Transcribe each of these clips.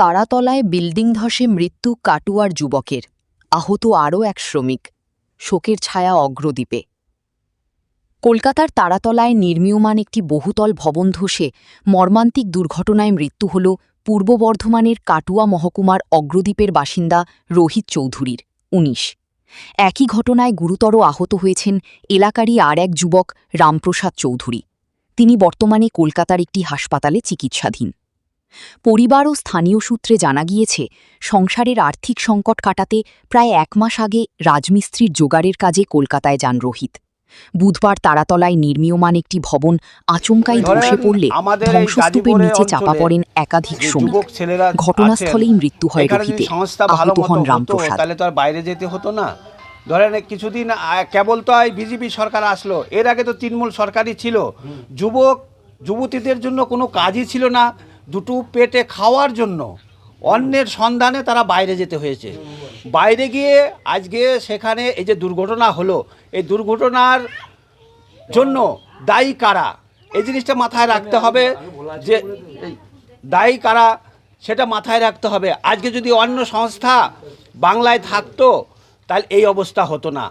তারাতলায় building ধসে মৃত্যু কাটুয়ার যুবকের, আহত আরও এক শ্রমিক, শোকের ছায়া অগ্রদ্বীপে। কলকাতার তারাতলায় নির্মীয়মান একটি বহুতল ভবন ধসে মর্মান্তিক দুর্ঘটনায় মৃত্যু হল পূর্ব বর্ধমানের কাটুয়া মহকুমার অগ্রদ্বীপের বাসিন্দা রোহিত চৌধুরীর, ১৯। একই ঘটনায় গুরুতর আহত হয়েছেন এলাকারই আর এক যুবক রামপ্রসাদ চৌধুরী। তিনি বর্তমানে কলকাতার একটি হাসপাতালে চিকিৎসাধীন। পরিবার ও স্থানীয় সূত্রে জানা গিয়েছে, সংসারের আর্থিক সংকট কাটাতে প্রায় ১ মাস আগে রাজমিস্ত্রির জোগাড়ের কাজে কলকাতায় যান রোহিত। বুধবার তারাতলায় নির্মীয়মান একটি ভবন আচমকাই ধসে পড়লে ধ্বংসস্তূপের নিচে চাপা পড়েন একাধিক শ্রমিক। ঘটনাস্থলেই মৃত্যু হয় রোহিতের, আহত হন রামপ্রসাদ। তাহলে তো আর বাইরে যেতে হতো না। ধরেন কিছুদিন কেবল তো বিজেপি সরকার আসলো, এর আগে তো তৃণমূল সরকারই ছিল। যুবতীদের জন্য কোনো কাজই ছিল না, দুটো পেটে খাওয়ার জন্য অন্যের সন্ধানে তারা বাইরে যেতে হয়েছে। বাইরে গিয়ে আজকে সেখানে এই যে দুর্ঘটনা হলো, এই দুর্ঘটনার জন্য দায়ী কারা, এই জিনিসটা মাথায় রাখতে হবে। যে দায়ী কারা সেটা মাথায় রাখতে হবে। আজকে যদি অন্য সংস্থা বাংলায় থাকতো তাহলে এই অবস্থা হতো না।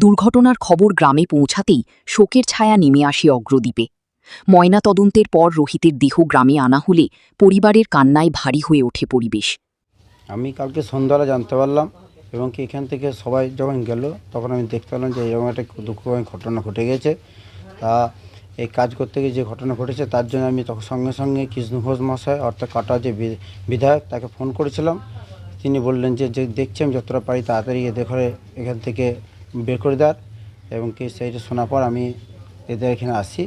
দুর্ঘটনার খবর গ্রামে পৌঁছাতেই শোকের ছায়া নেমে আসে অগ্রদ্বীপে। ময়নাতদন্তের পর রোহিতের দেহ গ্রামে আনা হলে পরিবারের কান্নায় ভারী হয়ে ওঠে পরিবেশ। আমি কালকে সন্ধ্যাবেলা জানতে পারলাম এবং কি এখান থেকে সবাই যখন গেল তখন আমি দেখতে পেলাম যে এরকম একটা দুঃখজনক ঘটনা ঘটে গেছে। তা এই কাজ করতে গিয়ে যে ঘটনা ঘটেছে তার জন্য আমি তখন সঙ্গে সঙ্গে কৃষ্ণ ঘোষ মহাশয় অর্থাৎ কাটা যে বিধায়ক তাকে ফোন করেছিলাম। তিনি বললেন যে দেখছি আমি যতটা পারি তাড়াতাড়ি এদের ঘরে এখান থেকে বের করে দেওয়ার, এবং কি সেইটা শোনার পর আমি এদের এখানে আসি।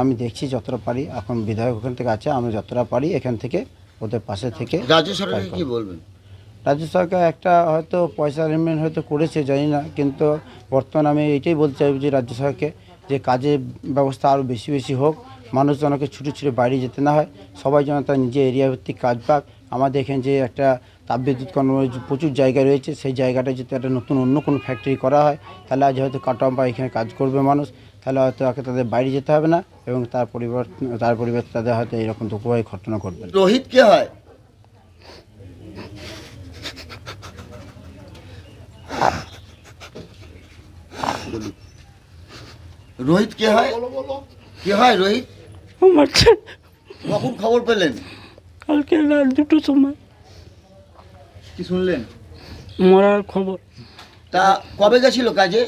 আমি দেখছি যতটা পারি, এখন বিধায়ক ওখান থেকে আছে, আমরা যতটা পারি এখান থেকে ওদের পাশে থেকে। রাজ্য সরকার কি বলবেন? রাজ্য সরকার একটা হয়তো পয়সা অ্যারেঞ্জমেন্ট হয়তো করেছে, জানি না, কিন্তু বর্তমানে আমি এইটাই বলতে চাইব যে রাজ্য সরকারকে যে কাজের ব্যবস্থা আরও বেশি বেশি হোক, মানুষজনকে ছুটে ছুটে বাইরে যেতে না হয়, সবাই যেন তার নিজের এরিয়া ভিত্তিক কাজ পাক। আমাদের এখানে যে একটা তাপবিদ্যুৎ কর্ম প্রচুর জায়গা রয়েছে, সেই জায়গাটা যদি একটা নতুন অন্য কোনো ফ্যাক্টরি করা হয় তাহলে আজ হয়তো কাটোয়া বা এখানে কাজ করবে মানুষ, তাহলে হয়তো তাদের বাইরে যেতে হবে না এবং তার পরিবার তাদের হয়তো এরকম দুঃখময় ঘটনা ঘটবে। রোহিত কে হয়? রোহিত কে হয়? কে হয় রোহিত? আমার কখন খবর পেলেন? কালকে রাত 2টোর সময়। কি শুনলেন? মরার খবর। তা কবে গেছিল কাজে?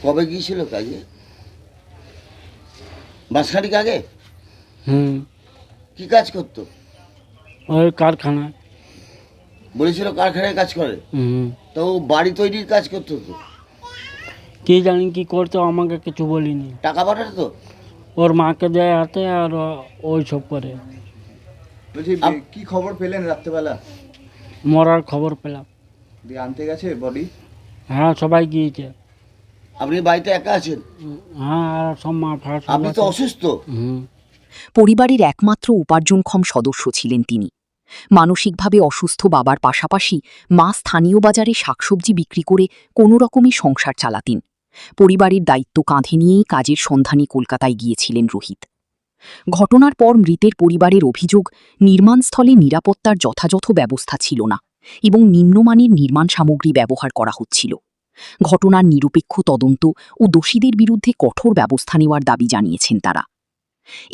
কবে গিয়েছিল কাজে? মাসখানেক আগে? কি কাজ করতো? ওই কারখানায়। বলেছিল কারখানায় কাজ করে? তো বাড়ি তৈরির কাজ করতো তো? কে জানি কি করতো, আমাকে কিছু বলিনি। টাকা পাঠাতো তো? ওর মাকে দেয় হাতে আর ওই সব করে। বলছি কি খবর পেলেন রাত্রেবেলা? মরার খবর পেলাম। দিয়ে আনতে গেছে বডি? হ্যাঁ, সবাই গিয়েছে। আপনি বাড়িতে একা আছেন? হ্যাঁ, আর সব মা ফাঁস। আপনি তো অসুস্থ। পরিবারের একমাত্র উপার্জনক্ষম সদস্য ছিলেন তিনি। মানসিকভাবে অসুস্থ বাবার পাশাপাশি মা স্থানীয় বাজারে শাকসবজি বিক্রি করে কোনো রকমে সংসার চালাতেন। পরিবারের দায়িত্ব কাঁধে নিয়েই কাজের সন্ধানে কলকাতায় গিয়েছিলেন রোহিত। ঘটনার পর মৃতের পরিবারের অভিযোগ, নির্মাণস্থলে নিরাপত্তার যথাযথ ব্যবস্থা ছিল না এবং নিম্নমানের নির্মাণ সামগ্রী ব্যবহার করা হচ্ছিল। ঘটনার নিরপেক্ষ তদন্ত ও দোষীদের বিরুদ্ধে কঠোর ব্যবস্থা নেওয়ার দাবি জানিয়েছেন তারা।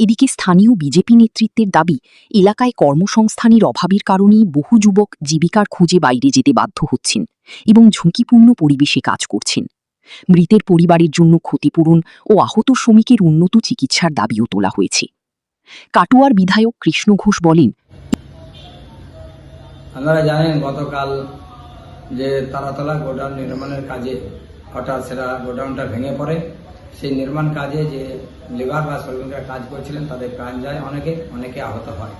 এদিকে স্থানীয় বিজেপি নেতৃত্বের দাবি, এলাকায় কর্মসংস্থানের অভাবের কারণেই বহু যুবক জীবিকার খুঁজে বাইরে যেতে বাধ্য হচ্ছেন এবং ঝুঁকিপূর্ণ পরিবেশে কাজ করছেন। মৃতের পরিবারের জন্য ক্ষতিপূরণ ও আহত শ্রমিকের উন্নত চিকিৎসার দাবিও তোলা হয়েছে। কাটোয়ার বিধায়ক কৃষ্ণ ঘোষ বলেন, আপনারা জানেন গতকাল যে তারাতলা গোডাউন নির্মাণের কাজে হঠাৎ সেটা গোডাউনটা ভেঙে পড়ে। সেই নির্মাণ কাজে যে লেবার বা শ্রমিকরা কাজ করছিলেন তাদের প্রাণ যায়, অনেকে আহত হয়।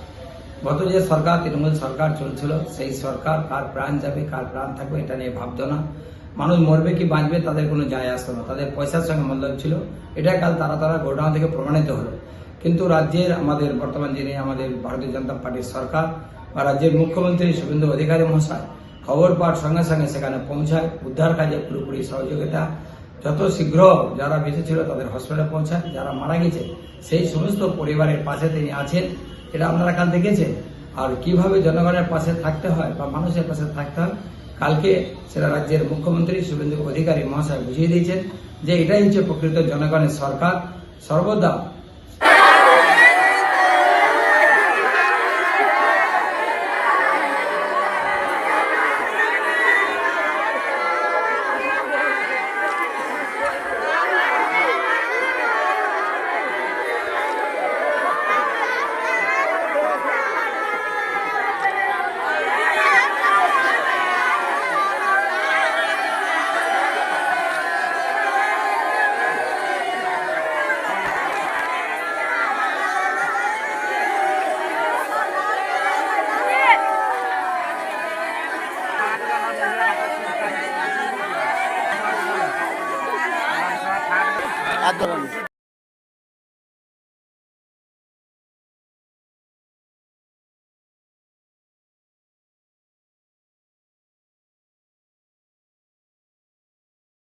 গত যে সরকার তৃণমূল সরকার চলছিল, সেই সরকার কার প্রাণ যাবে কার প্রাণ থাকবে এটা নিয়ে ভাবতো না। মানুষ মরবে কি বাঁচবে তাদের কোনো যায় আসতো না, তাদের পয়সার সঙ্গে মতলব ছিল। এটা কাল তারাতলা গোডাউন থেকে প্রমাণিত হলো। কিন্তু রাজ্যের আমাদের বর্তমান যিনি আমাদের ভারতীয় জনতা পার্টির সরকার বা রাজ্যের মুখ্যমন্ত্রী শুভেন্দু অধিকারী মহাশয় খবর পাওয়ার সঙ্গে সঙ্গে সেখানে পৌঁছায়, উদ্ধার কাজে পুরোপুরি সহযোগিতা যত শীঘ্র যারা বেঁচে ছিল তাদের হসপিটালে পৌঁছায়, যারা মারা গেছে সেই সমস্ত পরিবারের পাশে তিনি আছেন। এটা আপনারা কাল দেখেছেন। আর কিভাবে জনগণের পাশে থাকতে হয় বা মানুষের পাশে থাকতে হয় কালকে সেটা রাজ্যের মুখ্যমন্ত্রী শুভেন্দু অধিকারী মহাশয় বুঝিয়ে দিয়েছেন যে এটাই হচ্ছে প্রকৃত জনগণের সরকার। সর্বদা আর ধরুন